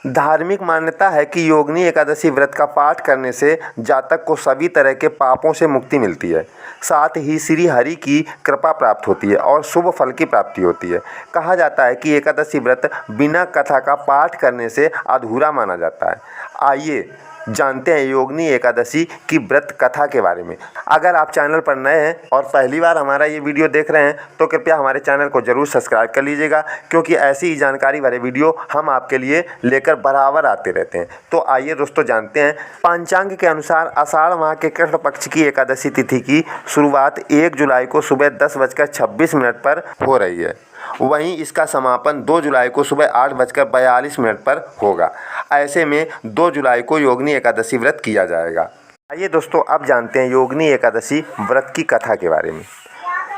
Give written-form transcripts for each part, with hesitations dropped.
धार्मिक मान्यता है कि योगिनी एकादशी व्रत का पाठ करने से जातक को सभी तरह के पापों से मुक्ति मिलती है। साथ ही श्री हरि की कृपा प्राप्त होती है और शुभ फल की प्राप्ति होती है। कहा जाता है कि एकादशी व्रत बिना कथा का पाठ करने से अधूरा माना जाता है। आइए जानते हैं योगिनी एकादशी की व्रत कथा के बारे में। अगर आप चैनल पर नए हैं और पहली बार हमारा ये वीडियो देख रहे हैं तो कृपया हमारे चैनल को ज़रूर सब्सक्राइब कर लीजिएगा, क्योंकि ऐसी ही जानकारी भरे वीडियो हम आपके लिए लेकर बराबर आते रहते हैं। तो आइए दोस्तों जानते हैं। पंचांग के अनुसार आषाढ़ माह के कृष्ण पक्ष की एकादशी तिथि की शुरुआत 1 जुलाई को सुबह 10:26 पर हो रही है। वहीं इसका समापन 2 जुलाई को सुबह 8:42 पर होगा। ऐसे में 2 जुलाई को योगिनी एकादशी व्रत किया जाएगा। आइए दोस्तों अब जानते हैं योगिनी एकादशी व्रत की कथा के बारे में।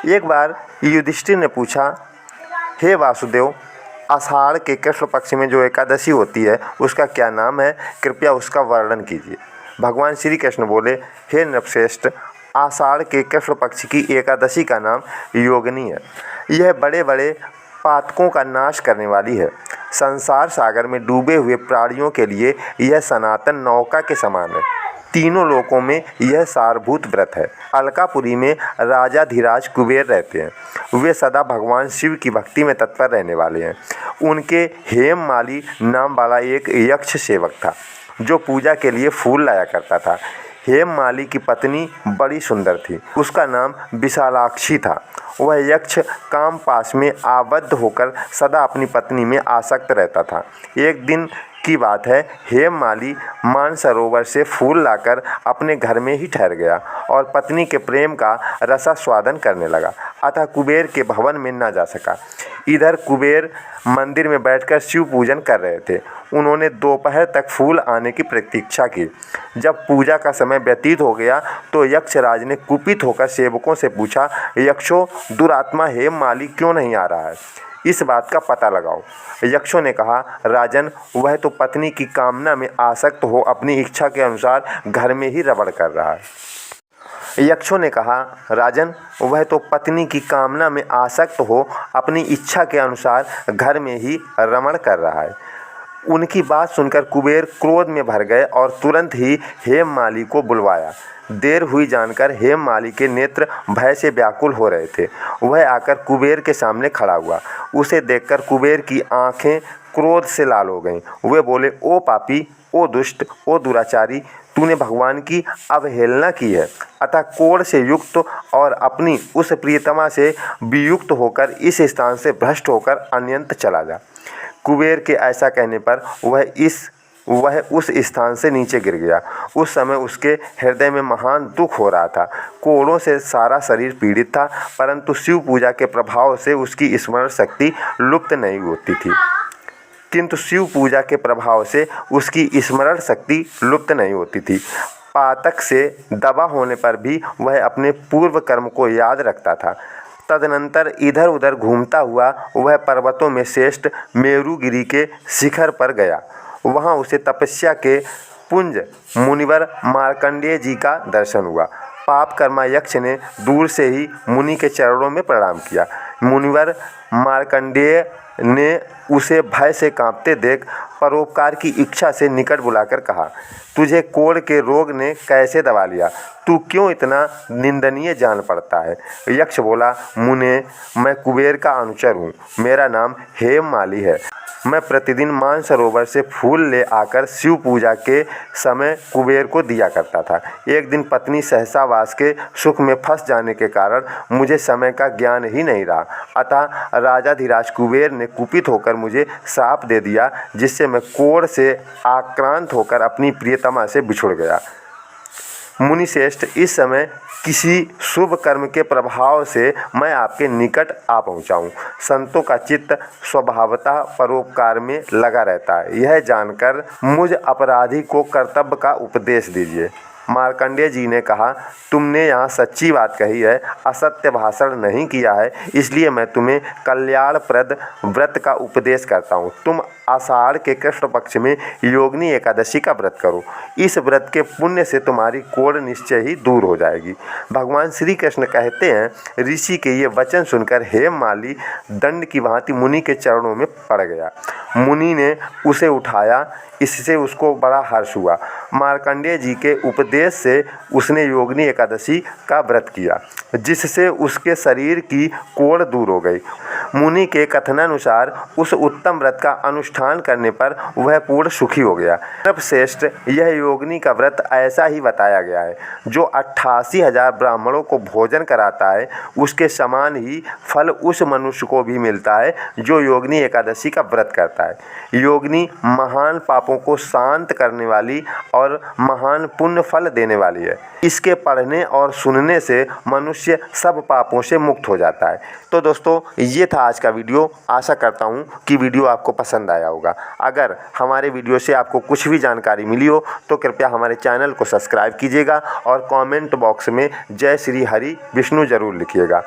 एक बार युधिष्ठिर ने पूछा, हे वासुदेव, आषाढ़ के कृष्ण पक्ष में जो एकादशी होती है उसका क्या नाम है? कृपया उसका वर्णन कीजिए। भगवान श्री कृष्ण बोले, हे नृपश्रेष्ठ, आषाढ़ के कृष्ण पक्ष की एकादशी का नाम योगिनी है। यह बड़े बड़े पातकों का नाश करने वाली है। संसार सागर में डूबे हुए प्राणियों के लिए यह सनातन नौका के समान है। तीनों लोकों में यह सारभूत व्रत है। अलकापुरी में राजाधिराज कुबेर रहते हैं। वे सदा भगवान शिव की भक्ति में तत्पर रहने वाले हैं। उनके हेममाली नाम वाला एक यक्ष सेवक था जो पूजा के लिए फूल लाया करता था। हेममाली की पत्नी बड़ी सुंदर थी। उसका नाम विशालाक्षी था। वह यक्ष काम पाश में आबद्ध होकर सदा अपनी पत्नी में आसक्त रहता था। एक दिन की बात है, हेममाली मानसरोवर से फूल लाकर अपने घर में ही ठहर गया और पत्नी के प्रेम का रसास्वादन करने लगा, अतः कुबेर के भवन में न जा सका। इधर कुबेर मंदिर में बैठकर शिव पूजन कर रहे थे। उन्होंने दोपहर तक फूल आने की प्रतीक्षा की। जब पूजा का समय व्यतीत हो गया तो यक्षराज ने कुपित होकर सेवकों से पूछा, यक्षों, दुरात्मा हेममाली क्यों नहीं आ रहा है? इस बात का पता लगाओ। यक्षों ने कहा, राजन, वह तो पत्नी की कामना में आसक्त हो अपनी इच्छा के अनुसार घर में ही रमण कर रहा है। यक्षों ने कहा, राजन, वह तो पत्नी की कामना में आसक्त हो अपनी इच्छा के अनुसार घर में ही रमण कर रहा है। उनकी बात सुनकर कुबेर क्रोध में भर गए और तुरंत ही हेममाली को बुलवाया। देर हुई जानकर हेममाली के नेत्र भय से व्याकुल हो रहे थे। वह आकर कुबेर के सामने खड़ा हुआ। उसे देखकर कुबेर की आंखें क्रोध से लाल हो गईं। वे बोले, ओ पापी, ओ दुष्ट, ओ दुराचारी, तूने भगवान की अवहेलना की है, अतः कोढ़ से युक्त और अपनी उस प्रियतमा से वियुक्त होकर इस स्थान से भ्रष्ट होकर अन्यंत चला जा। कुबेर के ऐसा कहने पर वह उस स्थान से नीचे गिर गया। उस समय उसके हृदय में महान दुख हो रहा था। कोढ़ों से सारा शरीर पीड़ित था, परंतु शिव पूजा के प्रभाव से उसकी स्मरण शक्ति लुप्त नहीं होती थी। पातक से दबा होने पर भी वह अपने पूर्व कर्म को याद रखता था। तदनंतर इधर उधर घूमता हुआ वह पर्वतों में श्रेष्ठ मेरुगिरी के शिखर पर गया। वहाँ उसे तपस्या के पुंज मुनिवर मार्कंडेय जी का दर्शन हुआ। पाप कर्मा यक्ष ने दूर से ही मुनि के चरणों में प्रणाम किया। मुनिवर मार्कंडेय ने उसे भय से कांपते देख परोपकार की इच्छा से निकट बुलाकर कहा, तुझे कोढ़ के रोग ने कैसे दबा लिया? तू क्यों इतना निंदनीय जान पड़ता है? यक्ष बोला, मुने, मैं कुबेर का अनुचर हूँ। मेरा नाम हेममाली है। मैं प्रतिदिन मानसरोवर से फूल ले आकर शिव पूजा के समय कुबेर को दिया करता था। एक दिन पत्नी सहसावास के सुख में फंस जाने के कारण मुझे समय का ज्ञान ही नहीं रहा, अतः राजाधिराज कुबेर ने कुपित होकर मुझे श्राप दे दिया, जिससे मैं कोढ़ से आक्रांत होकर अपनी प्रियतमा से बिछुड़ गया। मुनिश्रेष्ठ, इस समय किसी शुभ कर्म के प्रभाव से मैं आपके निकट आ पहुँचा हूँ। संतों का चित्त स्वभावतः परोपकार में लगा रहता है। यह जानकर मुझ अपराधी को कर्तव्य का उपदेश दीजिए। मार्कंडेय जी ने कहा, तुमने यहाँ सच्ची बात कही है, असत्य भाषण नहीं किया है, इसलिए मैं तुम्हें कल्याणप्रद व्रत का उपदेश करता हूँ। तुम आषाढ़ के कृष्ण पक्ष में योगिनी एकादशी का व्रत करो। इस व्रत के पुण्य से तुम्हारी कोढ़ निश्चय ही दूर हो जाएगी। भगवान श्री कृष्ण कहते हैं, ऋषि के ये वचन सुनकर हेममाली दंड की भांति मुनि के चरणों में पड़ गया। मुनि ने उसे उठाया, इससे उसको बड़ा हर्ष हुआ। मार्कंडेय जी के उपदेश से उसने योगिनी एकादशी का व्रत किया, जिससे उसके शरीर की कोढ़ दूर हो गई। मुनि के कथनानुसार उस उत्तम व्रत का अनुष्ठान करने पर वह पूर्ण सुखी हो गया। सर्वश्रेष्ठ यह योगिनी का व्रत ऐसा ही बताया गया है, जो 88,000 ब्राह्मणों को भोजन कराता है, उसके समान ही फल उस मनुष्य को भी मिलता है जो योगिनी एकादशी का व्रत करता है। योगिनी महान पापों को शांत करने वाली और महान पुण्य फल देने वाली है। इसके पढ़ने और सुनने से मनुष्य सब पापों से मुक्त हो जाता है। तो दोस्तों, ये था आज का वीडियो। आशा करता हूँ कि वीडियो आपको पसंद आया होगा। अगर हमारे वीडियो से आपको कुछ भी जानकारी मिली हो तो कृपया हमारे चैनल को सब्सक्राइब कीजिएगा और कमेंट बॉक्स में जय श्री हरि विष्णु जरूर लिखिएगा।